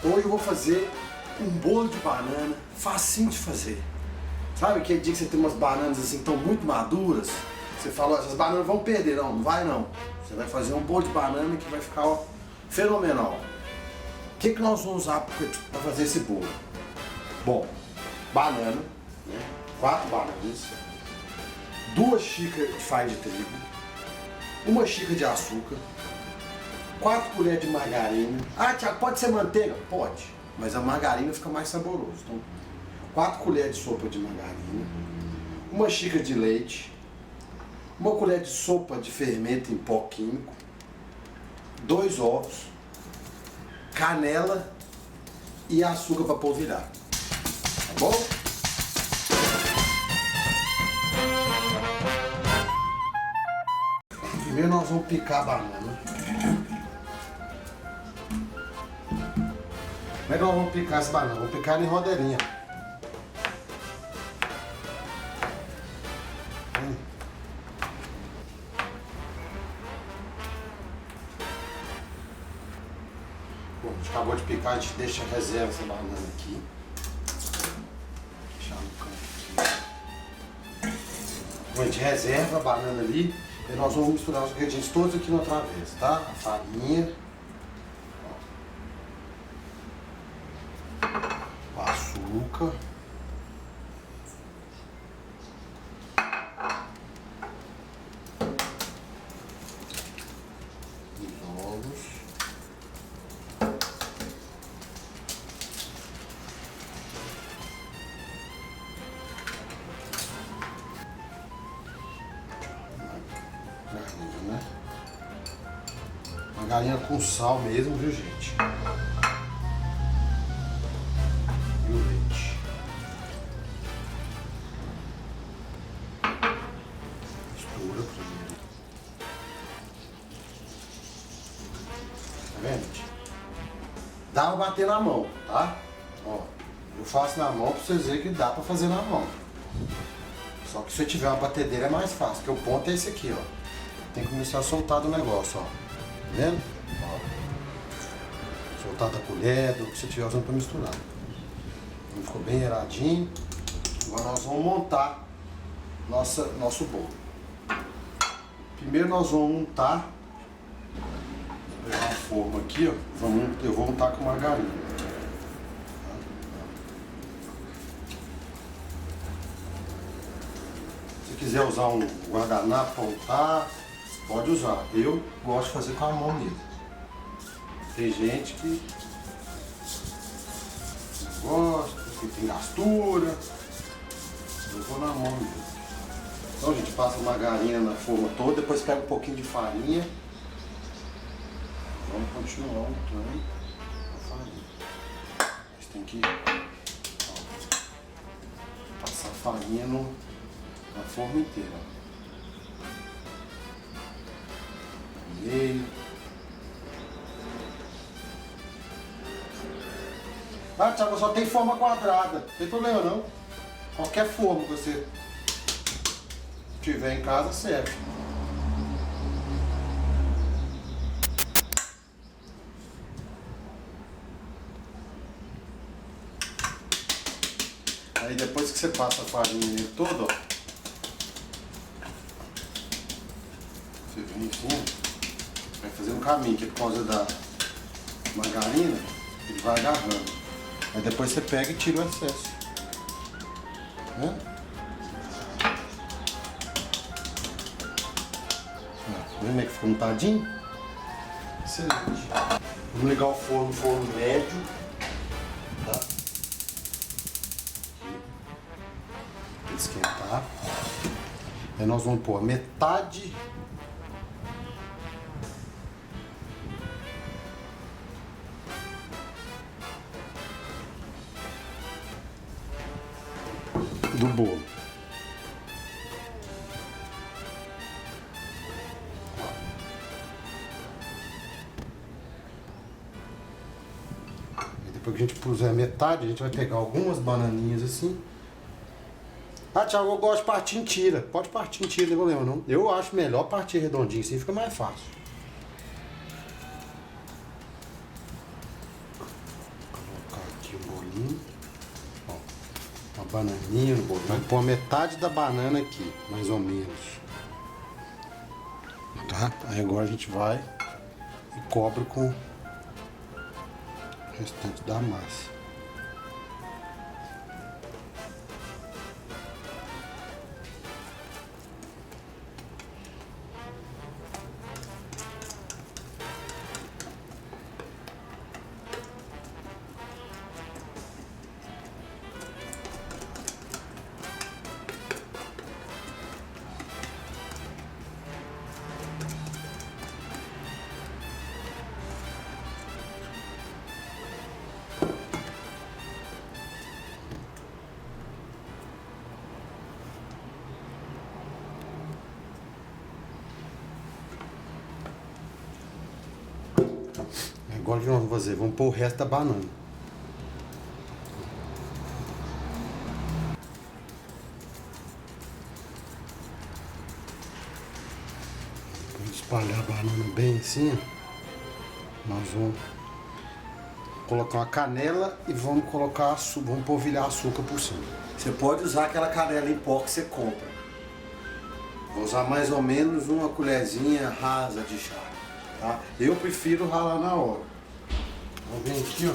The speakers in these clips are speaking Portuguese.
Hoje eu vou fazer um bolo de banana, facinho de fazer. Sabe aquele dia que você tem umas bananas assim tão muito maduras? Você fala, essas bananas vão perder, não vai não. Você vai fazer um bolo de banana que vai ficar ó, fenomenal. O que nós vamos usar para fazer esse bolo? Bom, banana, né? 4 bananas, 2 xícaras de farinha de trigo, 1 xícara de açúcar, 4 colheres de margarina. Ah, Thiago, pode ser manteiga? Pode, mas a margarina fica mais saboroso. Então, 4 colheres de sopa de margarina, 1 xícara de leite, 1 colher de sopa de fermento em pó químico, 2 ovos, canela e açúcar para polvilhar. Tá bom? Primeiro nós vamos picar a banana. Como é que nós vamos picar essa banana? Vamos picar ela em rodelinha. Bom, a gente acabou de picar, a gente deixa a reserva essa banana aqui. Deixar no canto aqui. Bom, a gente reserva a banana ali. E nós vamos misturar os ingredientes todos aqui outra vez, tá? A farinha, o açúcar, os ovos, margarina, margarina com sal mesmo, viu gente? E o leite. Mistura primeiro. Tá vendo, gente? Dá pra bater na mão, tá? Ó, eu faço na mão pra vocês verem que dá pra fazer na mão. Só que se eu tiver uma batedeira é mais fácil, porque o ponto é esse aqui, ó. Tem que começar a soltar do negócio, ó. Tá vendo? Ó. Soltar da colher, do que você estiver usando para misturar. Então, ficou bem eradinho. Agora nós vamos montar nosso bolo. Primeiro nós vamos untar. Vou pegar uma forma aqui, ó. Eu vou untar com margarina. Se quiser usar um guardanapo para untar, pode usar. Eu gosto de fazer com a mão mesmo. Tem gente que não gosta, que tem gastura. Eu vou na mão mesmo. Então a gente passa a margarina na forma toda, depois pega um pouquinho de farinha. Vamos continuar untando a farinha. Mas tem que passar a farinha na forma inteira. Meio. Ah, Thiago, só tem forma quadrada. Não tem problema não. Qualquer forma que você tiver em casa serve. Aí depois que você passa a farinha nele todo, ó. Você vem assim, vai fazer um caminho, que por causa da margarina, ele vai agarrando. Aí depois você pega e tira o excesso. Né? Tá vendo que ficou untadinho? Excelente. Vamos ligar o forno médio. Tá? Para esquentar. Aí nós vamos pôr metade do bolo. E depois que a gente puser a metade, a gente vai pegar algumas bananinhas assim. Ah, Thiago, eu gosto de partir em tira. Pode partir em tira, não tem problema não. Eu acho melhor partir redondinho, assim fica mais fácil. Ó, uma bananinha no bolinho. Vai pôr metade da banana aqui, mais ou menos. Tá? Aí agora a gente vai e cobre com o restante da massa. Agora o que nós vamos fazer? Vamos pôr o resto da banana. Depois de espalhar a banana bem assim, nós vamos colocar uma canela e vamos colocar açúcar, vamos polvilhar açúcar por cima. Você pode usar aquela canela em pó que você compra. Vou usar mais ou menos uma colherzinha rasa de chá, tá? Eu prefiro ralar na hora. Vamos vir aqui, ó.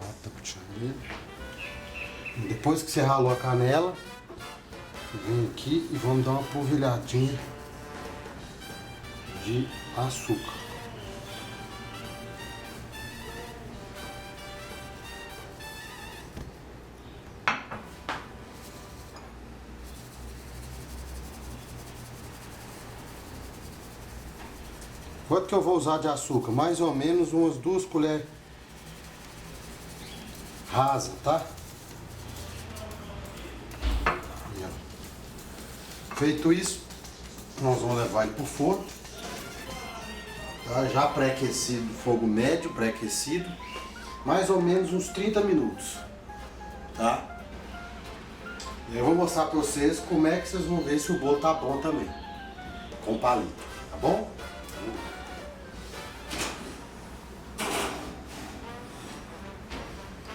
Lata puxadinha. Depois que você ralou a canela, vem aqui e vamos dar uma polvilhadinha de açúcar. Quanto que eu vou usar de açúcar? Mais ou menos umas 2 colheres rasa, tá? E, ó. Feito isso, nós vamos levar ele pro forno, tá? Já pré-aquecido, fogo médio, pré-aquecido, mais ou menos uns 30 minutos, tá? E eu vou mostrar pra vocês como é que vocês vão ver se o bolo tá bom também, com palito, tá bom?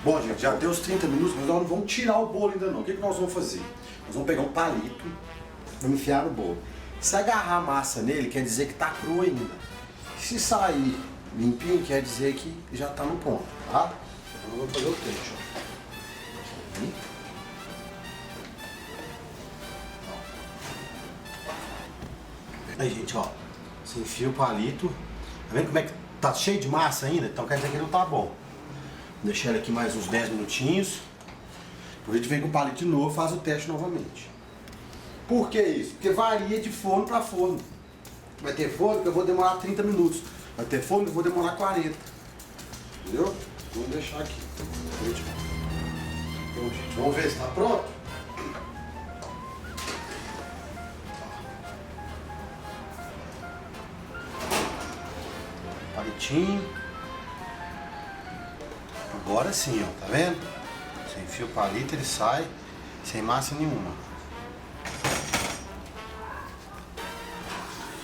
Bom, gente, já deu os 30 minutos, mas nós não vamos tirar o bolo ainda não. O que nós vamos fazer? Nós vamos pegar um palito, vamos enfiar no bolo. Se agarrar a massa nele, quer dizer que tá cru ainda. Se sair limpinho, quer dizer que já tá no ponto, tá? Então nós vamos fazer o teste, ó. Aqui. Aí, gente, ó. Você enfia o palito. Tá vendo como é que tá cheio de massa ainda? Então quer dizer que ele não tá bom. Deixar ele aqui mais uns 10 minutinhos. Depois a gente vem com o palito de novo e faz o teste novamente. Por que isso? Porque varia de forno para forno. Vai ter forno que eu vou demorar 30 minutos. Vai ter forno que eu vou demorar 40. Entendeu? Vamos deixar aqui. Então, gente, vamos ver se está pronto. Palitinho. Agora sim, ó, tá vendo? Você enfia o palito, ele sai sem massa nenhuma.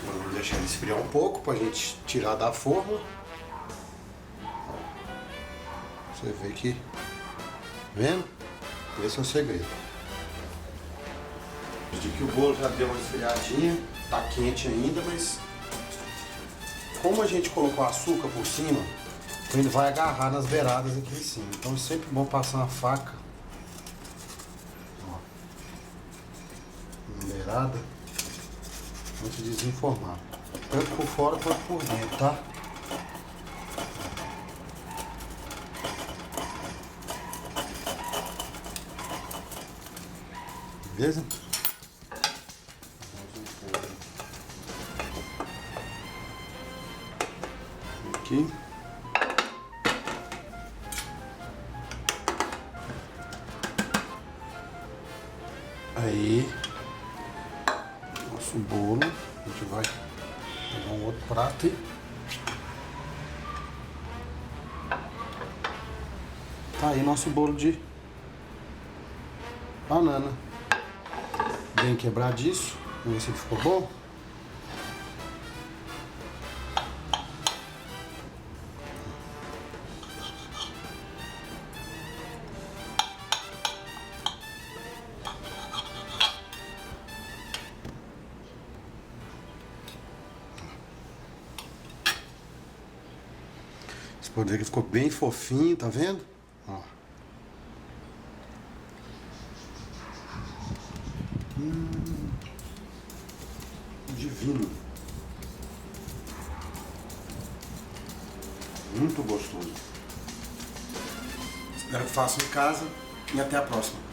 Vamos deixar ele esfriar um pouco pra gente tirar da forma. Você vê que, tá vendo? Esse é o segredo. De que o bolo já deu uma esfriadinha, tá quente ainda, mas como a gente colocou açúcar por cima, ele vai agarrar nas beiradas aqui em cima. Então é sempre bom passar uma faca, ó, na beirada, antes de desenformar. Tanto por fora quanto por dentro, tá? Beleza? Aqui. Aí, nosso bolo, a gente vai pegar um outro prato e tá aí nosso bolo de banana, bem quebradiço. Vamos ver se ele ficou bom. Você pode ver que ficou bem fofinho, tá vendo? Ó. Divino. Muito gostoso. Espero que façam em casa e até a próxima.